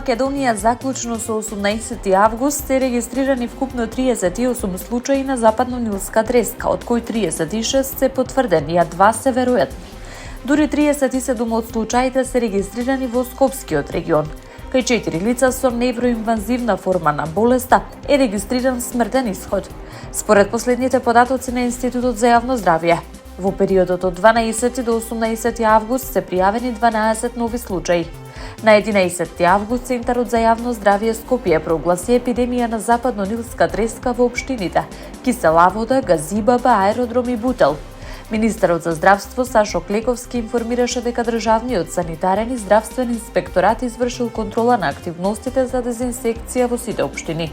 Македонија заклучно со 18 август се регистрирани вкупно 38 случаи на западно-нилска треска, од кои 36 се потврдени, а 2 се веројатни. Дури 37 од случаите се регистрирани во Скопскиот регион. Кај 4 лица со невроинвазивна форма на болеста е регистриран смртен исход. Според последните податоци на Институтот за јавно здравје, во периодот од 12 до 18 август се пријавени 12 нови случаи. На 11 август Центарот за јавно здравје Скопје прогласи епидемија на западно-нилска треска во општините Кисела вода, Газибаба, Аеродром и Бутел. Министерот за здравство Сашо Клековски информираше дека државниот санитарен и здравствен инспекторат извршил контрола на активностите за дезинсекција во сите општини.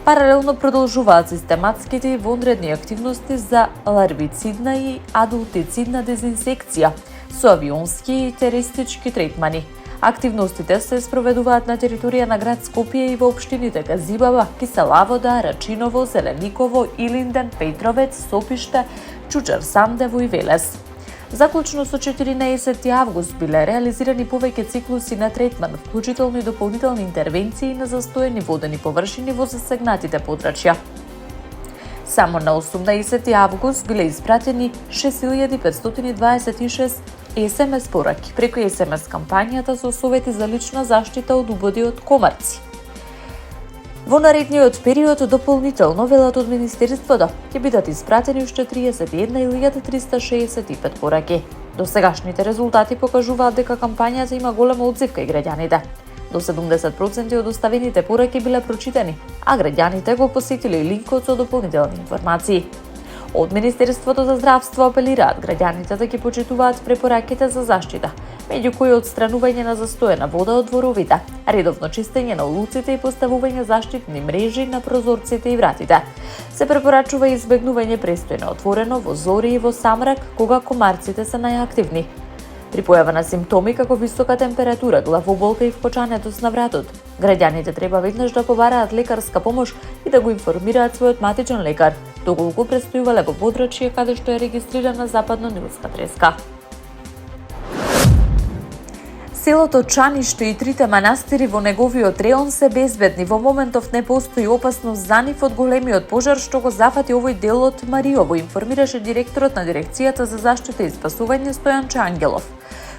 Паралелно продолжуваат систематските и вонредни активности за ларвицидна и адултицидна дезинсекција со авионски и теристички третмани. Активностите се спроведуваат на територија на град Скопје и во општините Газибаба, Киселавода, Рачиново, Зелениково, Илинден, Петровец, Сопиште, Чучар Сандево и Велес. Заклучно со 14 август биле реализирани повеќе циклуси на третман, вклучително и дополнителни интервенции на застоени водени површини во засегнатите подрачја. Само на 18 август биле испратени 6526 СМС пораки преку СМС кампањата со совети за лична заштита од убоди од комарци. Во наредниот период дополнително, велат од Министерството, ќе бидат испратени уште 31.365 пораки. Досегашните резултати покажуваат дека кампањата има голема одзив кај граѓаните. До 70% од оставените пораки биле прочитани, а граѓаните го посетиле линкот со дополнителни информации. Од Министерството за здравство апелираат граѓаните да ги почитуваат препораките за заштита, меѓу кои отстранување на застоена вода од дворовите, редовно чистење на улуците и поставување заштитни мрежи на прозорците и вратите. Се препорачува избегнување престој на отворено во зори и во самрак кога комарците се најактивни. При појава на симптоми како висока температура, главоболка и вкочањето на вратот, граѓаните треба веднаш да побараат лекарска помош и да го информираат својот матичен лекар, доколку престојувале во подрачје каде што е регистрирана западно-нилска треска. Селото Чаниште и трите манастири во неговиот реон се безбедни. Во моментов не постои опасност за нив од големиот пожар што го зафати овој дел од Мариово, информираше директорот на Дирекцијата за заштита и спасување Стојан Ангелов.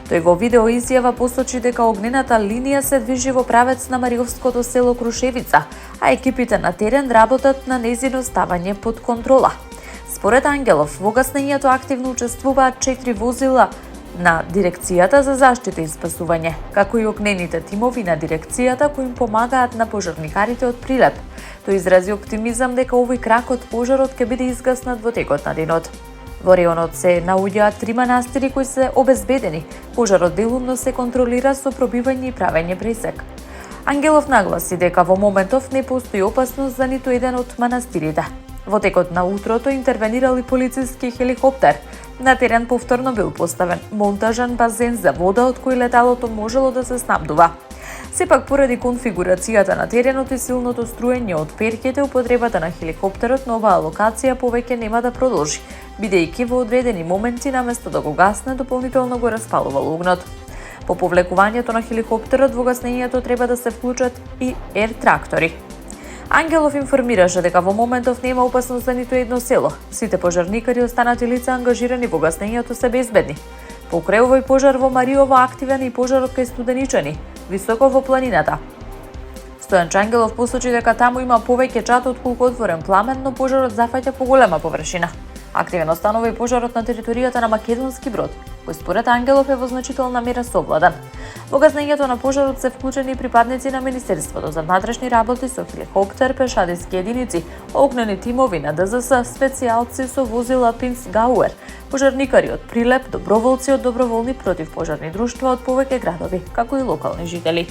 Тој во видео изјава посочи дека огнената линија се движи во правец на Мариовското село Крушевица, а екипите на терен работат на нејзино ставање под контрола. Според Ангелов, во гаснењето активно учествуваат 4 возила на Дирекцијата за заштита и спасување, како и огнените тимови на Дирекцијата кои им помагаат на пожарникарите од Прилеп. Тој изрази оптимизам дека овој крак од пожарот ќе биде изгаснат во текот на денот. Во реонот се наоѓаат 3 манастири кои се обезбедени. Пожарот делумно се контролира со пробивање и правење пресек. Ангелов нагласи дека во моментов не постои опасност за ниту еден од манастирите. Во текот на утрото интервенирал и полициски хеликоптер. На терен повторно бил поставен монтажен базен за вода од кој леталото можело да се снабдува. Сепак, поради конфигурацијата на теренот и силното струење од перките, употребата на хеликоптерот на оваа локација повеќе нема да продолжи, бидејќи во одредени моменти наместо да го гасне, дополнително го распалувал огнот. По повлекувањето на хеликоптерот во гаснењето треба да се вклучат и ер-трактори. Ангелов информираше дека во моментов нема опасност за ниту едно село. Сите пожарникари и останати лица ангажирани во гаснењето се безбедни. Покрај овој пожар во Мариово активен и пожарот кај Студеничани, високо во планината. Стојан Ангелов посочи дека таму има повеќе чад отколку отворен пламен, но пожарот зафаќа поголема површина. Активен останува и пожарот на територијата на Македонски Брод, кој според Ангелов е во значителна мера совладан. Во гаснењето на пожарот се вклучени припадници на Министерството за внатрешни работи со хеликоптер, пешадиски единици, огнени тимови на ДЗС, специјалци со возила Пинс Гауер, пожарникари од Прилеп, доброволци од доброволни противпожарни друштва од повеќе градови, како и локални жители.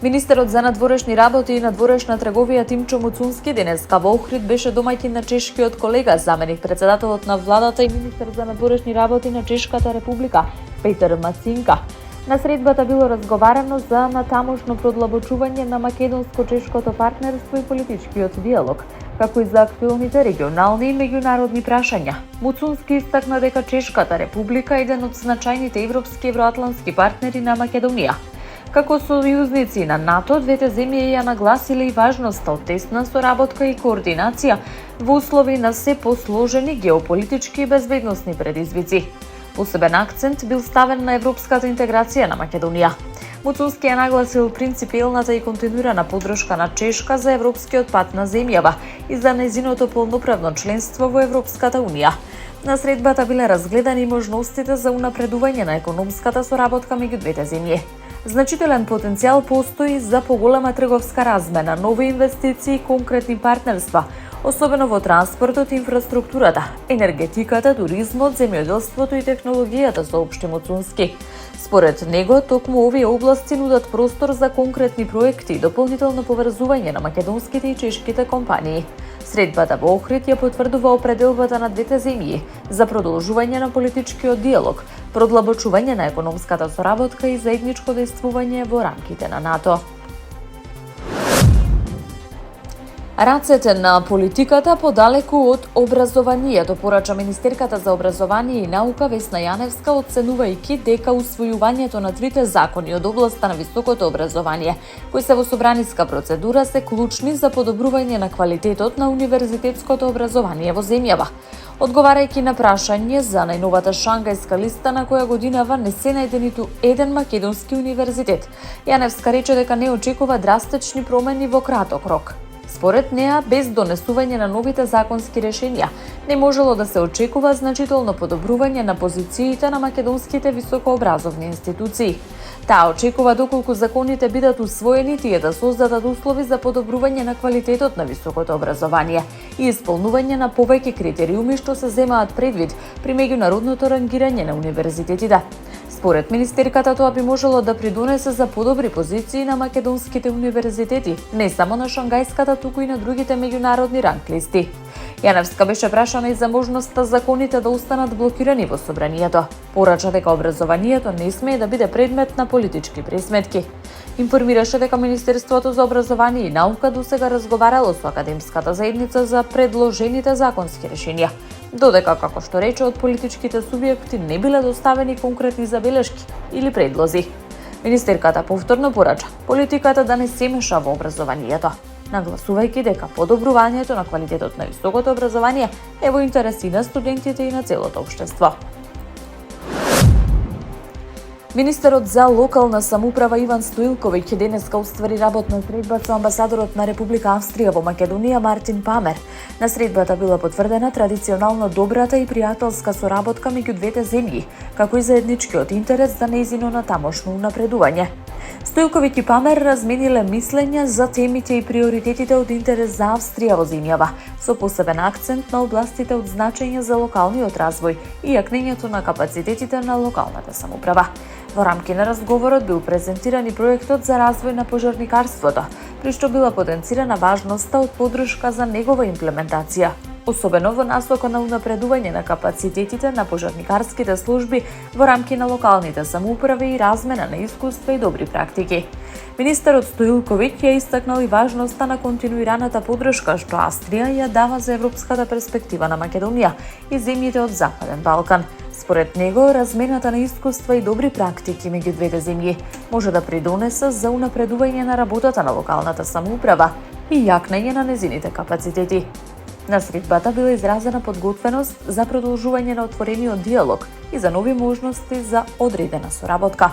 Министерот за надворешни работи и надворешна трговија Тимчо Муцунски денеска во Охрид беше домаќин на чешкиот колега, заменик председателот на владата и министер за надворешни работи на Чешката република Петер Мацинка. На средбата било разговарано за натамошно продлабочување на македонско-чешкото партнерство и политичкиот диалог. како и за актуелните регионални и меѓународни прашања. Муцунски истакна дека Чешката република е еден од значајните европски и евроатлантски партнери на Македонија. Како сојузници на НАТО, двете земји ја нагласиле и важноста од тесна соработка и координација во услови на се посложени геополитички и безбедносни предизвици. Посебен акцент бил ставен на европската интеграција на Македонија. Муцунски ја нагласил принципиелната и континуирана поддршка на Чешка за европскиот пат на земјава и за нејзиното полноправно членство во Европската унија. На средбата биле разгледани можностите за унапредување на економската соработка меѓу двете земји. Значителен потенцијал постои за поголема трговска размена, нови инвестиции и конкретни партнерства, особено во транспортот и инфраструктурата, енергетиката, туризмот, земјоделството и технологијата, соопшти Муцунски. Според него, токму овие области нудат простор за конкретни проекти и дополнително поврзување на македонските и чешките компании. Средбата во Охрид ја потврдува определбата на двете земји за продолжување на политичкиот диалог, продлабочување на економската соработка и заедничко дејствување во рамките на НАТО. Рацете на политиката подалеку од образованието, порача министерката за образование и наука Весна Јаневска, оценувајќи дека усвојувањето на трите закони од областа на високото образование, кои се во собраниска процедура, се клучни за подобрување на квалитетот на универзитетското образование во земјава. Одговарајќи на прашање за најновата шангајска листа на која годинава не се најде ниту еден македонски универзитет, Јаневска рече дека не очекува драстични промени во краток рок. Според неа, без донесување на новите законски решенија, не можело да се очекува значително подобрување на позициите на македонските високообразовни институции. Таа очекува доколку законите бидат усвоени, тие да создадат услови за подобрување на квалитетот на високото образование и исполнување на повеќе критериуми што се земаат предвид при меѓународното рангирање на универзитетите. Според министерката, тоа би можело да придонесе за подобри позиции на македонските универзитети, не само на шангајската, туку и на другите меѓународни ранглисти. Јаневска беше прашана и за можноста законите да останат блокирани во собранието. Порача дека образованието не смее да биде предмет на политички пресметки. Информираше дека Министерството за образование и наука досега разговарало со академската заедница за предложените законски решенија, додека, како што рече, од политичките субјекти не биле доставени конкретни забелешки или предлози. Министерката повторно порача политиката да не се меша во образованието, нагласувајќи дека подобрувањето на квалитетот на високото образование е во интерес и на студентите и на целото општество. Министерот за локална самоуправа Иван Стоилковиќ денеска уствари работна средба со амбасадорот на Република Австрија во Македонија Мартин Памер. На средбата била потврдена традиционално добрата и пријателска соработка меѓу двете земји, како и заедничкиот интерес за нејзино натамошно унапредување. Стоилковиќ и Памер размениле мислења за темите и приоритетите од интерес за Австрија во земјава, со посебен акцент на областите од значење за локалниот развој и јакнењето на капацитетите на локалната самоуправа. Во рамки на разговорот бил презентиран и проектот за развој на пожарникарството, при што била потенцирана важноста од поддршка за негова имплементација, особено во насока на унапредување на капацитетите на пожарникарските служби во рамки на локалните самоуправи и размена на искуства и добри практики. Министерот Стоилковиќ ја истакнал и важноста на континуираната поддршка што Австрија ја дава за европската перспектива на Македонија и земјите од Западен Балкан. Според него, размената на искуства и добри практики меѓу двете земји може да придонесе за унапредување на работата на локалната самоуправа и јакнење на незините капацитети. На средбата била изразена подготвеност за продолжување на отворениот диалог и за нови можности за одредена соработка.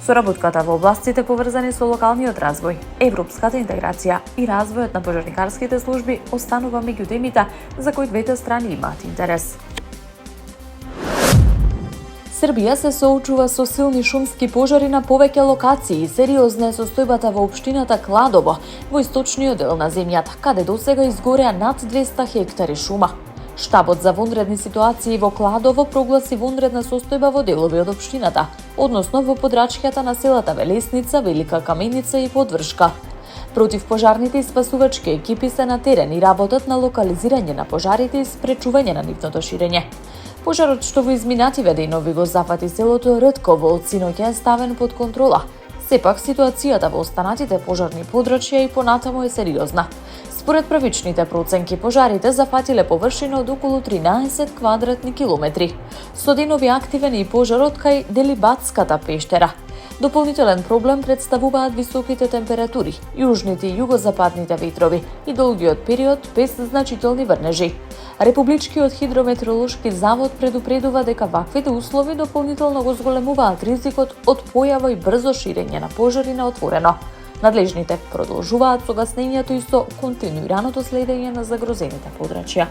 Соработката во областите поврзани со локалниот развој, европската интеграција и развојот на пожарникарските служби останува меѓу темите за кои двете страни имаат интерес. Србија се соочува со силни шумски пожари на повеќе локации и сериозна е состојбата во општината Кладово, во источниот дел на земјата, каде досега изгореа над 200 хектари шума. Штабот за вонредни ситуации во Кладово прогласи вонредна состојба во делови од општината, односно во подрачјата на селата Велесница, Велика Каменица и Подвршка. Противпожарните и спасувачки екипи се на терен и работат на локализирање на пожарите и спречување на нивното ширење. Пожарот што во изминативе денови го зафати селото Ртково од синоќа е ставен под контрола. Сепак ситуацијата во останатите пожарни подрачја и понатаму е сериозна. Според првичните проценки, пожарите зафатиле површина од околу 13 квадратни километри. Стоденови активен и пожарот кај Делибатската пештера. Дополнителен проблем представуваат високите температури, јужните и југозападните ветрови и долгиот период без значителни врнежи. Републичкиот хидрометеоролошки завод предупредува дека ваквите услови дополнително го зголемуваат ризикот од појава и брзо ширење на пожари на отворено. Надлежните продолжуваат со гаснењето и со континуираното следење на загрозените подрачја.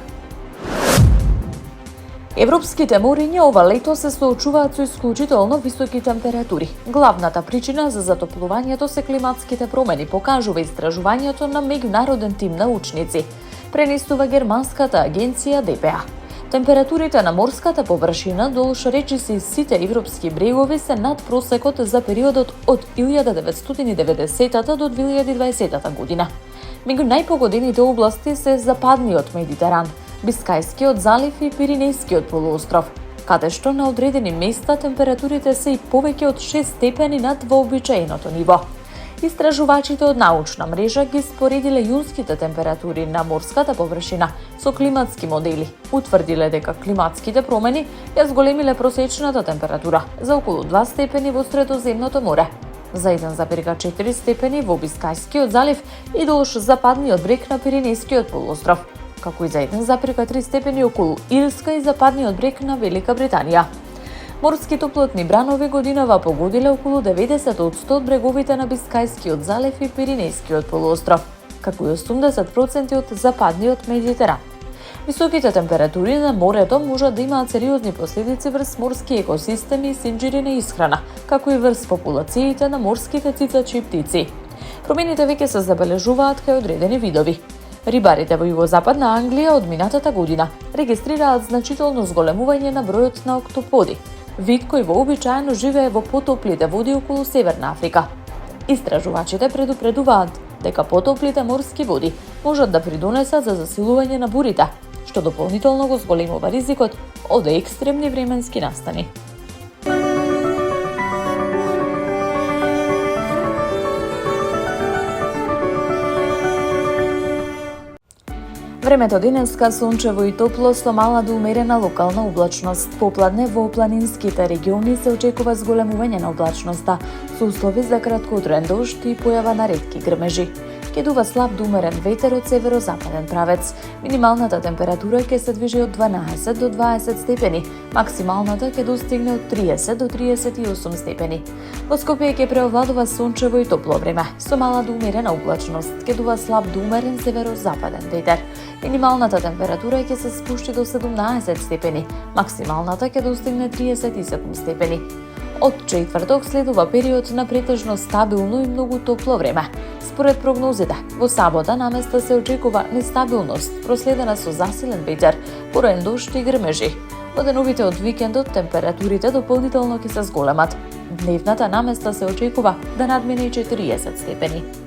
Европските мориња ова лето се соочуваат со исклучително високи температури. Главната причина за затоплувањето се климатските промени, покажува истражувањето на меѓународен тим научници, пренесува германската агенција ДПА. Температурите на морската површина долж речиси сите европски брегови се над просекот за периодот од 1990 до 2020 година. Меѓу најпогодените области се западниот Медитеран, Бискајскиот залив и Пиринејскиот полуостров, каде што на одредени места температурите се и повеќе од 6 степени над вообичаеното ниво. Истражувачите од научна мрежа ги споредиле јунските температури на морската површина со климатски модели. Утврдиле дека климатските промени ја зголемиле просечната температура за околу 2 степени во Средоземното море, за 1,4 степени во Бискајскиот залив и долж западниот брег на Пиринејскиот полуостров, како и за 1,3 степени околу Ирска и западниот брег на Велика Британија. Морски топлотни бранови годинава погодиле околу 90% од бреговите на Бискајскиот залив и Пиринејскиот полуостров, како и 80% од западниот Медитеран. Високите температури на морето можат да имаат сериозни последици врз морски екосистеми и синџири на исхрана, како и врз популациите на морските цицачи и птици. Промените веќе се забележуваат кај одредени видови. Рибарите во југозападна Англија од минатата година регистрираат значително зголемување на бројот на октоподи, вид кој вообичаено живее во потоплите води околу Северна Африка. Истражувачите предупредуваат дека потоплите морски води можат да придонесат за засилување на бурите, што дополнително го зголемува ризикот од екстремни временски настани. Времето денеска сончево и топло со мала до умерена локална облачност. Попладне во планинските региони се очекува зголемување на облачноста со услови за краткотраен дожд и појава на ретки грмежи. Ќе дува слаб до умерен ветер од северозападен правец. Минималната температура ќе се движи од 12 до 20 степени, максималната ќе достигне од 30 до 38 степени. Во Скопје ќе преовладува сончево и топло време, со мала до умерена облачност, ќе дува слаб до умерен северозападен ветер. Минималната температура ќе се спушти до 17 степени, максималната ќе достигне 37 степени. Од четврток следува период на претежно стабилно и многу топло време. Според прогнозите, во сабота наместа се очекува нестабилност, проследена со засилен ветер, пораен дожд и грмежи. Во деновите од викендот температурите дополнително ќе се зголемат. Дневната наместа се очекува да надмине 40 степени.